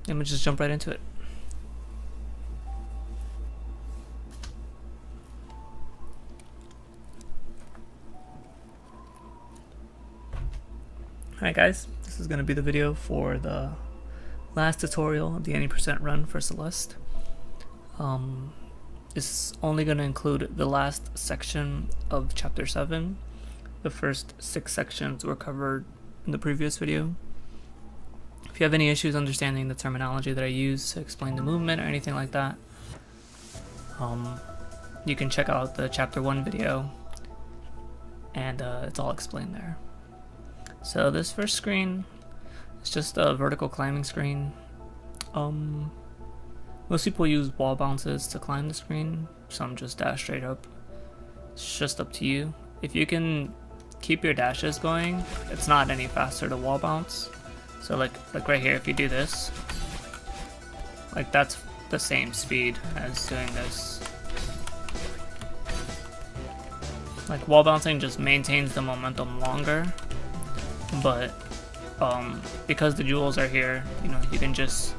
Let me just jump right into it. Alright guys, this is going to be the video for the last tutorial of the any percent run for Celeste. It's only going to include the last section of Chapter 7. The first 6 sections were covered in the previous video. If you have any issues understanding the terminology that I use to explain the movement or anything like that, you can check out the Chapter 1 video, and it's all explained there. So this first screen is just a vertical climbing screen. Most people use wall bounces to climb the screen, some just dash straight up. It's just up to you. If you can keep your dashes going, it's not any faster to wall bounce. So like right here, if you do this, like that's the same speed as doing this. Like wall bouncing just maintains the momentum longer, but because the jewels are here, you know, you can just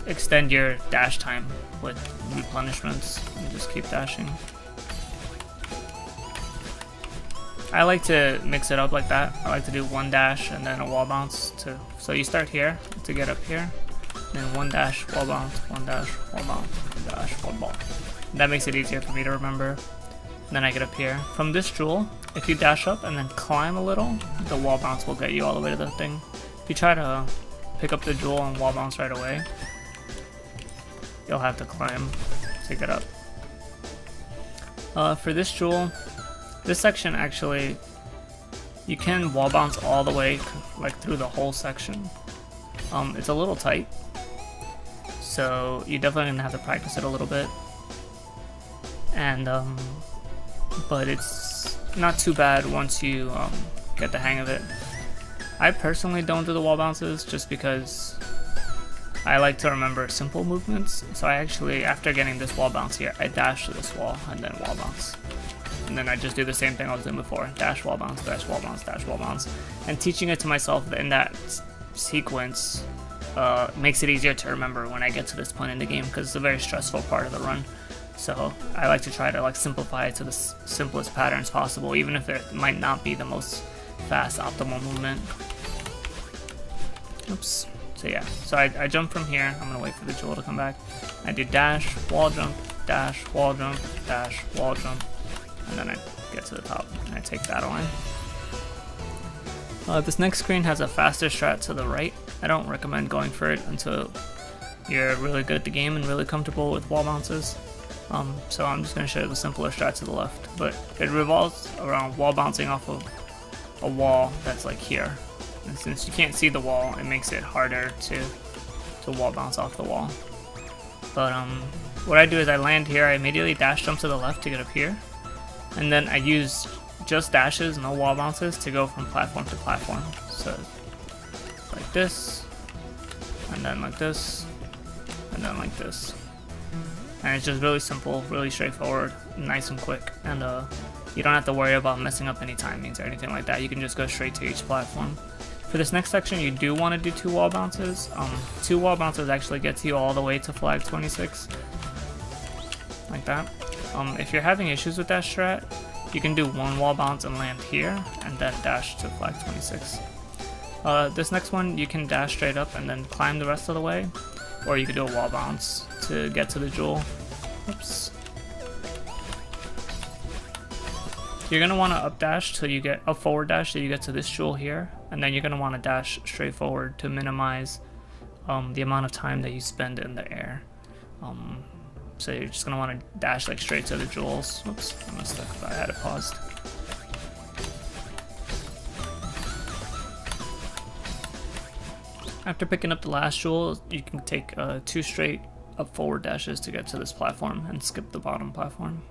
extend your dash time with replenishments and just keep dashing. I like to mix it up like that. I like to do one dash and then a wall bounce so you start here to get up here, then one dash, wall bounce, one dash, wall bounce, one dash, wall bounce. That makes it easier for me to remember. And then I get up here. From this jewel, if you dash up and then climb a little, the wall bounce will get you all the way to the thing. If you try to pick up the jewel and wall bounce right away, you'll have to climb to get up. For this jewel, this section actually, you can wall bounce all the way, like through the whole section. It's a little tight, so you're definitely gonna have to practice it a little bit. And but it's not too bad once you get the hang of it. I personally don't do the wall bounces just because I like to remember simple movements. So I actually, after getting this wall bounce here, I dash to this wall and then wall bounce. And then I just do the same thing I was doing before. Dash, wall bounce, dash, wall bounce, dash, wall bounce. And teaching it to myself in that sequence makes it easier to remember when I get to this point in the game, because it's a very stressful part of the run. So I like to try to simplify it to the simplest patterns possible, even if it might not be the most fast optimal movement. Oops. So yeah, so I jump from here. I'm gonna wait for the jewel to come back. I do dash, wall jump, dash, wall jump, dash, wall jump, and then I get to the top and I take that line. This next screen has a faster strat to the right. I don't recommend going for it until you're really good at the game and really comfortable with wall bounces. So I'm just going to show you the simpler strat to the left, but it revolves around wall bouncing off of a wall that's like here. And since you can't see the wall, it makes it harder to wall bounce off the wall. But what I do is I land here, I immediately dash jump to the left to get up here, and then I use just dashes, no wall bounces, to go from platform to platform. So like this, and then like this, and then like this. And it's just really simple, really straightforward, nice and quick, and you don't have to worry about messing up any timings or anything like that. You can just go straight to each platform. For this next section, you do want to do 2 wall bounces. 2 wall bounces actually gets you all the way to flag 26, like that. If you're having issues with that strat, you can do 1 wall bounce and land here, and then dash to flag 26. This next one, you can dash straight up and then climb the rest of the way, or you could do a wall bounce to get to the jewel. Oops. You're gonna want to up dash till you get a forward dash till you get to this jewel here, and then you're gonna want to dash straight forward to minimize the amount of time that you spend in the air. So you're just gonna want to dash like straight to the jewels. Oops, I messed up. I had it paused. After picking up the last jewel, you can take 2 straight up forward dashes to get to this platform and skip the bottom platform.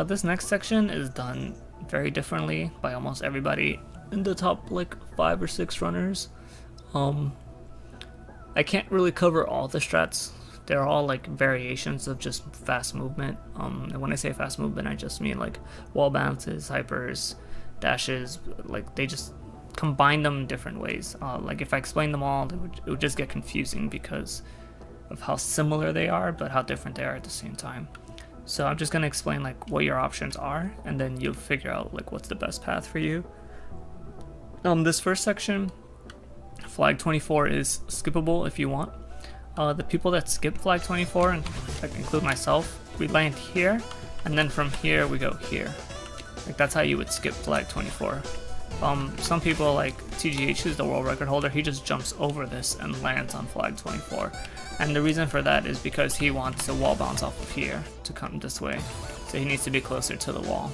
This next section is done very differently by almost everybody in the top like 5 or 6 runners. I can't really cover all the strats. They're all like variations of just fast movement. And when I say fast movement, I just mean like wall bounces, hypers, dashes. Like they just combine them in different ways. Like if I explain them all, it would just get confusing because of how similar they are, but how different they are at the same time. So I'm just gonna explain like what your options are, and then you'll figure out like what's the best path for you. This first section, flag 24, is skippable if you want. The people that skip flag 24, and like include myself, we land here, and then from here we go here. Like that's how you would skip flag 24. Some people like TGH, who's the world record holder, he just jumps over this and lands on flag 24. And the reason for that is because he wants to wall bounce off of here to come this way. So he needs to be closer to the wall.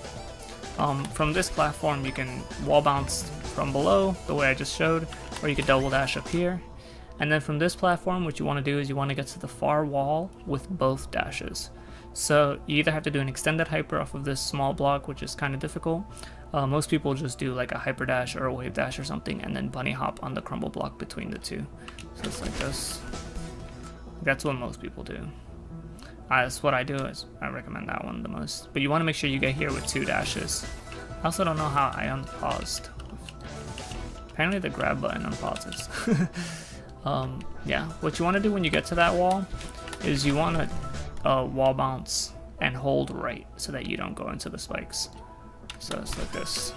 From this platform, you can wall bounce from below, the way I just showed, or you could double dash up here. And then from this platform, what you want to do is you want to get to the far wall with both dashes. So you either have to do an extended hyper off of this small block, which is kind of difficult. Most people just do like a hyper dash or a wave dash or something, and then bunny hop on the crumble block between the two. So it's like this. That's what most people do. That's what I do. Is I recommend that one the most. But you want to make sure you get here with 2 dashes. I also don't know how I unpaused. Apparently the grab button unpauses. Yeah, what you want to do when you get to that wall is you want to wall bounce and hold right so that you don't go into the spikes. So it's like this.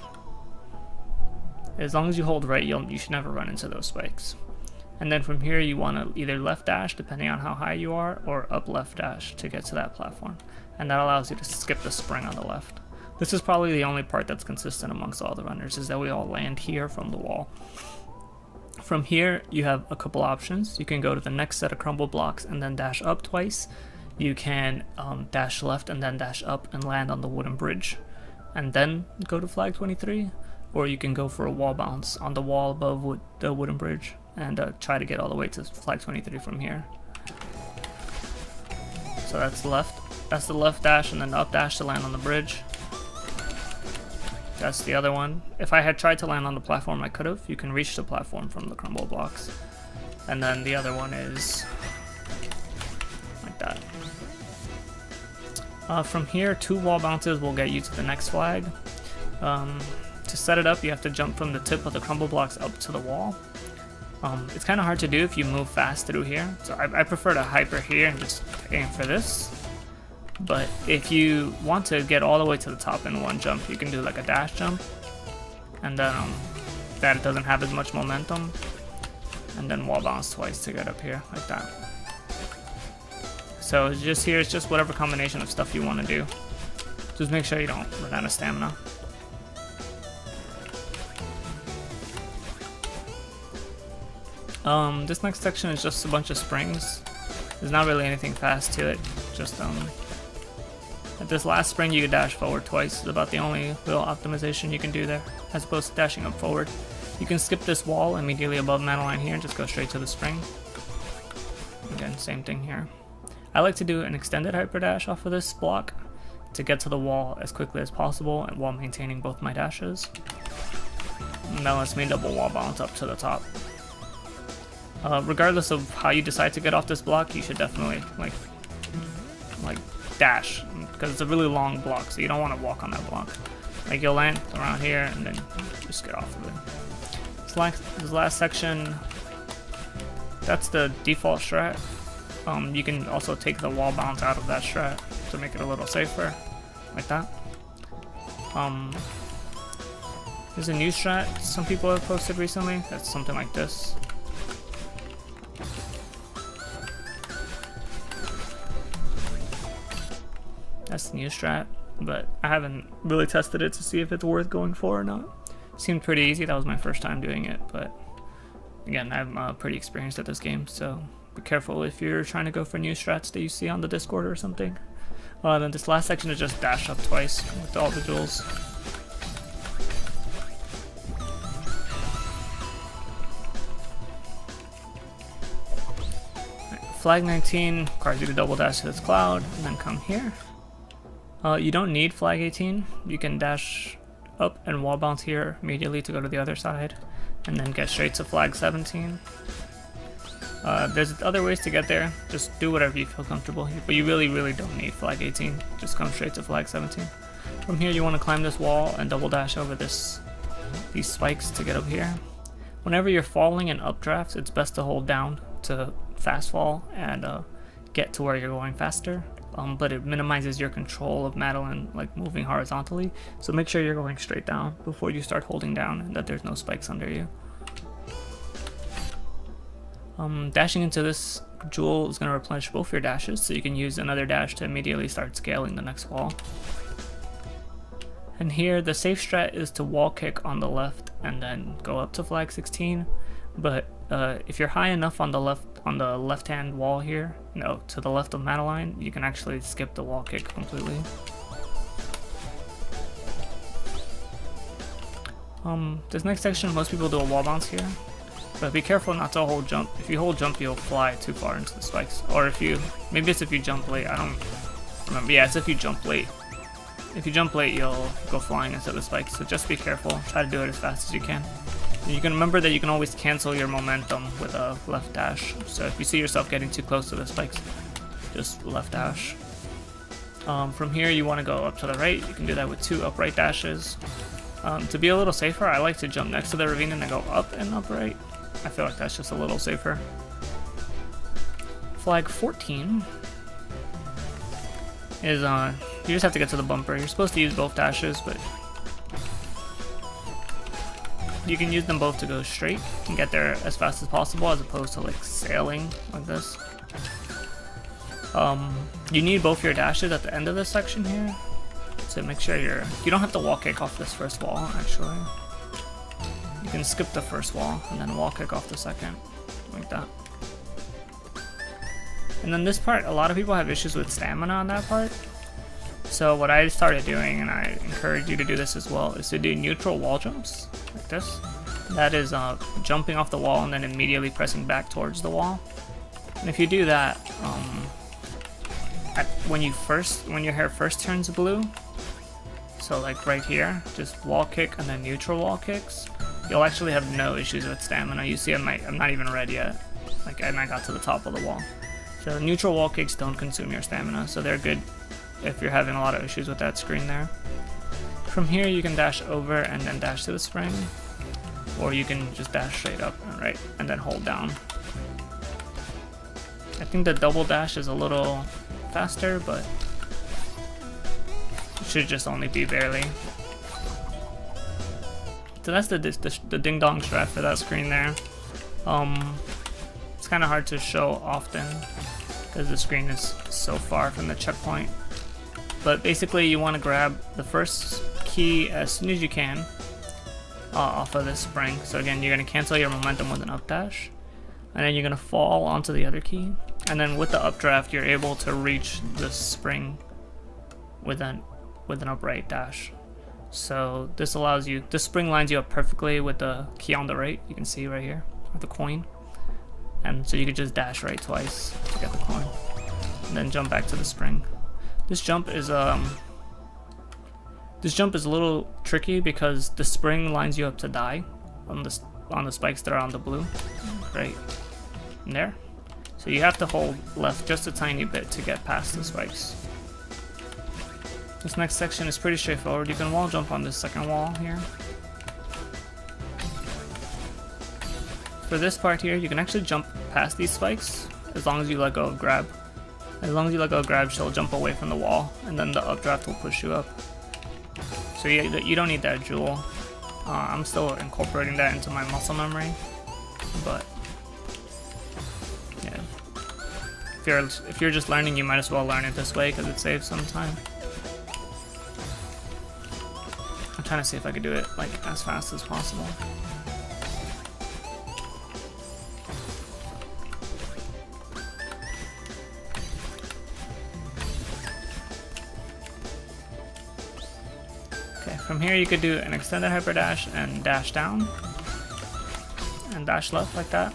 As long as you hold right, you should never run into those spikes. And then from here you want to either left dash, depending on how high you are, or up left dash to get to that platform. And that allows you to skip the spring on the left. This is probably the only part that's consistent amongst all the runners, is that we all land here from the wall. From here, you have a couple options. You can go to the next set of crumble blocks and then dash up twice. You can dash left and then dash up and land on the wooden bridge, and then go to flag 23. Or you can go for a wall bounce on the wall above the wooden bridge and try to get all the way to flag 23 from here. So that's left. That's the left dash, and then the up dash to land on the bridge. That's the other one. If I had tried to land on the platform, I could have. You can reach the platform from the crumble blocks. And then the other one is like that. From here, 2 wall bounces will get you to the next flag. To set it up, you have to jump from the tip of the crumble blocks up to the wall. It's kind of hard to do if you move fast through here. So I prefer to hyper here and just aim for this. But if you want to get all the way to the top in one jump, you can do like a dash jump. And then that doesn't have as much momentum. And then wall bounce twice to get up here, like that. So it's just here, it's just whatever combination of stuff you want to do. Just make sure you don't run out of stamina. This next section is just a bunch of springs. There's not really anything fast to it. Just at this last spring you can dash forward twice. It's about the only little optimization you can do there, as opposed to dashing up forward. You can skip this wall immediately above mana line here and just go straight to the spring. Again, same thing here. I like to do an extended hyper dash off of this block to get to the wall as quickly as possible and while maintaining both my dashes. And that lets me double wall bounce up to the top. Regardless of how you decide to get off this block, you should definitely like dash, because it's a really long block, so you don't want to walk on that block. Like you'll land around here and then just get off of it. This last section, that's the default strat. You can also take the wall bounce out of that strat to make it a little safer, like that. There's a new strat some people have posted recently. That's something like this. That's the new strat, but I haven't really tested it to see if it's worth going for or not. It seemed pretty easy. That was my first time doing it, but again, I'm pretty experienced at this game, so be careful if you're trying to go for new strats that you see on the Discord or something. Then this last section is just dash up twice with all the jewels. Flag 19 requires you to double dash to this cloud and then come here. You don't need flag 18. You can dash up and wall bounce here immediately to go to the other side and then get straight to flag 17. There's other ways to get there. Just do whatever you feel comfortable, but you really don't need flag 18. Just come straight to flag 17. From here you want to climb this wall and double dash over this these spikes to get up here. Whenever you're falling in updrafts, it's best to hold down to fast fall and get to where you're going faster. But it minimizes your control of Madeline like moving horizontally, so make sure you're going straight down before you start holding down and that there's no spikes under you. Dashing into this jewel is going to replenish both your dashes, so you can use another dash to immediately start scaling the next wall. And here the safe strat is to wall kick on the left and then go up to flag 16, but if you're high enough on the left hand wall here, no, to the left of Madeline, you can actually skip the wall kick completely. This next section, most people do a wall bounce here, but be careful not to hold jump. If you hold jump, you'll fly too far into the spikes. Or if you, maybe it's if you jump late, I don't remember. Yeah, it's if you jump late. If you jump late, you'll go flying into the spikes, so just be careful. Try to do it as fast as you can. And you can remember that you can always cancel your momentum with a left dash, so if you see yourself getting too close to the spikes, just left dash. From here you want to go up to the right. You can do that with 2 upright dashes. To be a little safer, I like to jump next to the ravine and then go up and upright. I feel like that's just a little safer. Flag 14 is you just have to get to the bumper. You're supposed to use both dashes, but you can use them both to go straight and get there as fast as possible, as opposed to like sailing like this. You need both your dashes at the end of this section here, so make sure you don't have to wall kick off this first wall. Actually, you can skip the first wall and then wall kick off the second, like that. And then this part, a lot of people have issues with stamina on that part. So what I started doing, and I encourage you to do this as well, is to do neutral wall jumps, like this. That is jumping off the wall and then immediately pressing back towards the wall. And if you do that, when your hair first turns blue, so like right here, just wall kick and then neutral wall kicks, you'll actually have no issues with stamina. You see, I'm not even red yet, like, and I got to the top of the wall. So neutral wall kicks don't consume your stamina, so they're good if you're having a lot of issues with that screen there. From here you can dash over and then dash to the spring, or you can just dash straight up and right and then hold down. I think the double dash is a little faster, but it should just only be barely. So that's the ding dong strat for that screen there. It's kind of hard to show often because the screen is so far from the checkpoint. But basically you want to grab the first key as soon as you can off of this spring. So again, you're going to cancel your momentum with an up dash, and then you're going to fall onto the other key, and then with the updraft you're able to reach the spring with an upright dash. So this allows you, this spring lines you up perfectly with the key on the right, you can see right here, with the coin. And so you could just dash right twice to get the coin, and then jump back to the spring. This jump is a little tricky because the spring lines you up to die on the spikes that are on the blue, right in there. So you have to hold left just a tiny bit to get past the spikes. This next section is pretty straightforward. You can wall jump on this second wall here. For this part here, you can actually jump past these spikes as long as you let go of grab. As long as you let go of grab, she'll jump away from the wall, and then the updraft will push you up. So you don't need that jewel. I'm still incorporating that into my muscle memory, but yeah. If you're just learning, you might as well learn it this way because it saves some time. I'm trying to see if I could do it like as fast as possible. From here you could do an extended hyper dash and dash down and dash left like that,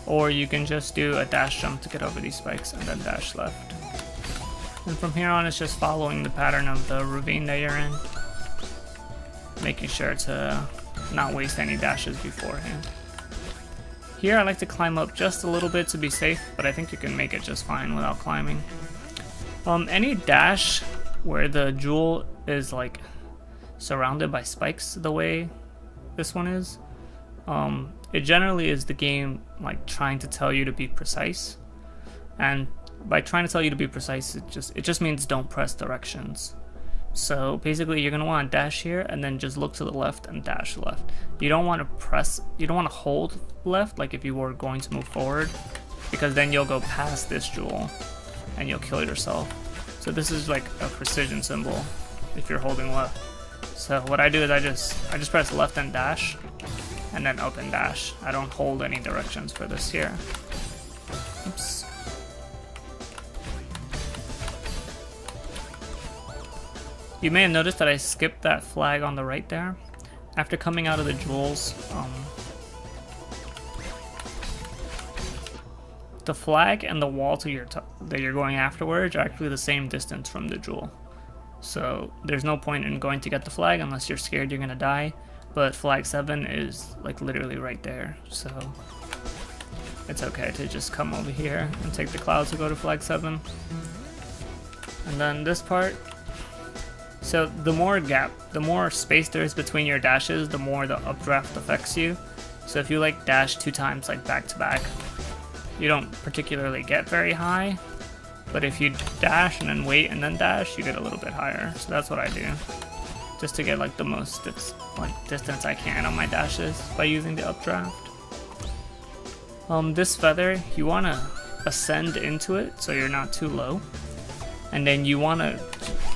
or you can just do a dash jump to get over these spikes and then dash left. And from here on it's just following the pattern of the ravine that you're in, making sure to not waste any dashes beforehand. Here I like to climb up just a little bit to be safe, but I think you can make it just fine without climbing. Any dash where the jewel is like surrounded by spikes the way this one is, it generally is the game like trying to tell you to be precise. And by trying to tell you to be precise, it just means don't press directions. So basically you're gonna want to dash here and then just look to the left and dash left. You don't want to hold left like if you were going to move forward, because then you'll go past this jewel and you'll kill yourself. So this is like a precision symbol if you're holding left. So what I do is I just press left and dash, and then up and dash. I don't hold any directions for this here. Oops. You may have noticed that I skipped that flag on the right there. After coming out of the jewels, the flag and the wall to that you're going afterwards are actually the same distance from the jewel. So there's no point in going to get the flag unless you're scared you're gonna die. But flag 7 is like literally right there, so it's okay to just come over here and take the cloud to go to flag 7. And then this part. So the more space there is between your dashes, the more the updraft affects you. So if you like dash 2 times like back to back, you don't particularly get very high. But if you dash and then wait and then dash, you get a little bit higher. So that's what I do, just to get like the most distance I can on my dashes by using the updraft. This feather, you want to ascend into it so you're not too low, and then you want to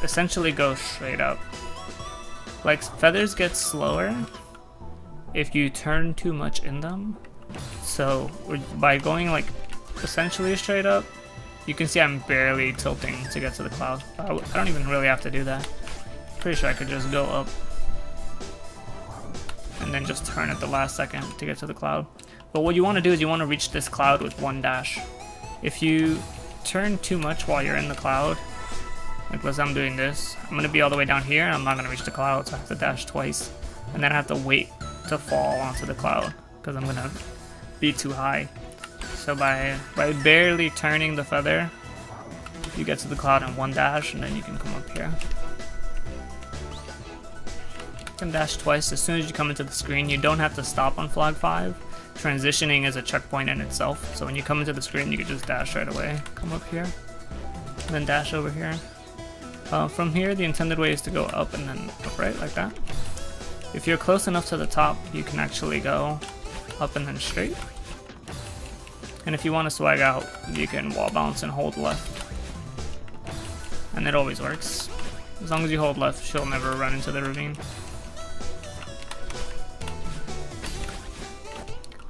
essentially go straight up. Like, feathers get slower if you turn too much in them. So by going like essentially straight up, you can see I'm barely tilting to get to the cloud. I don't even really have to do that. Pretty sure I could just go up and then just turn at the last second to get to the cloud. But what you want to do is you want to reach this cloud with 1 dash. If you turn too much while you're in the cloud, like let's say I'm doing this, I'm going to be all the way down here and I'm not going to reach the cloud, so I have to dash twice. And then I have to wait to fall onto the cloud because I'm going to be too high. So by barely turning the feather, you get to the cloud in 1 dash, and then you can come up here. You can dash twice as soon as you come into the screen. You don't have to stop on flag 5. Transitioning is a checkpoint in itself, so when you come into the screen, you can just dash right away. Come up here, and then dash over here. From here, the intended way is to go up and then upright like that. If you're close enough to the top, you can actually go up and then straight. And if you want to swag out, you can wall bounce and hold left. And it always works. As long as you hold left, she'll never run into the ravine.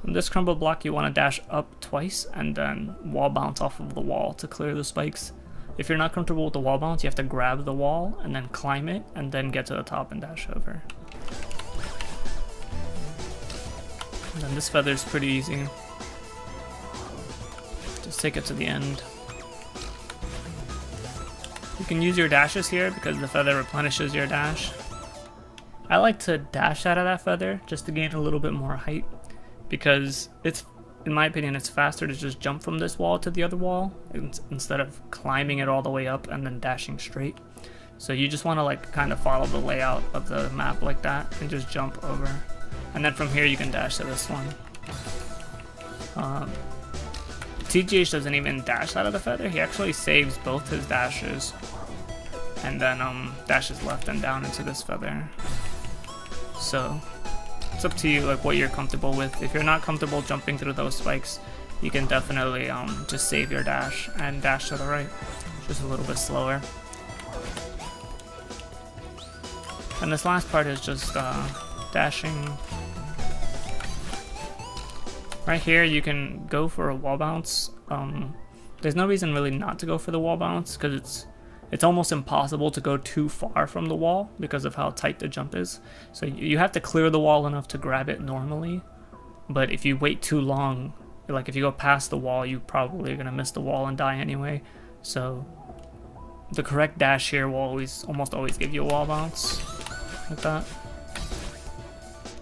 On this crumble block, you want to dash up twice and then wall bounce off of the wall to clear the spikes. If you're not comfortable with the wall bounce, you have to grab the wall and then climb it and then get to the top and dash over. And then this feather's pretty easy. Just take it to the end. You can use your dashes here because the feather replenishes your dash. I like to dash out of that feather just to gain a little bit more height, because it's, in my opinion, it's faster to just jump from this wall to the other wall instead of climbing it all the way up and then dashing straight. So you just want to like kind of follow the layout of the map like that and just jump over. And then from here you can dash to this one. TGH doesn't even dash out of the feather. He actually saves both his dashes and then dashes left and down into this feather. So it's up to you, like what you're comfortable with. If you're not comfortable jumping through those spikes, you can definitely just save your dash and dash to the right, just a little bit slower. And this last part is just dashing. Right here you can go for a wall bounce. There's no reason really not to go for the wall bounce because it's almost impossible to go too far from the wall because of how tight the jump is. So you have to clear the wall enough to grab it normally, but if you wait too long, like if you go past the wall, you probably are gonna miss the wall and die anyway. So the correct dash here will almost always give you a wall bounce like that.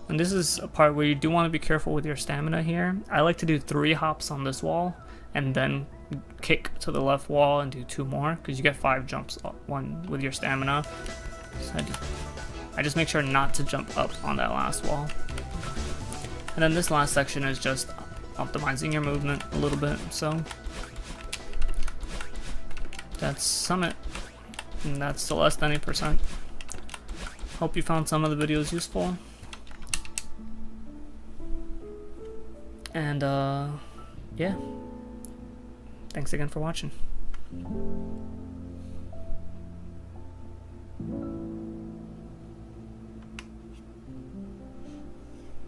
And this is a part where you do want to be careful with your stamina here. I like to do 3 hops on this wall and then kick to the left wall and do 2 more because you get 5 jumps, 1 with your stamina. So I just make sure not to jump up on that last wall. And then this last section is just optimizing your movement a little bit. So that's Summit, and that's Celeste 90%. Hope you found some of the videos useful. And yeah, thanks again for watching.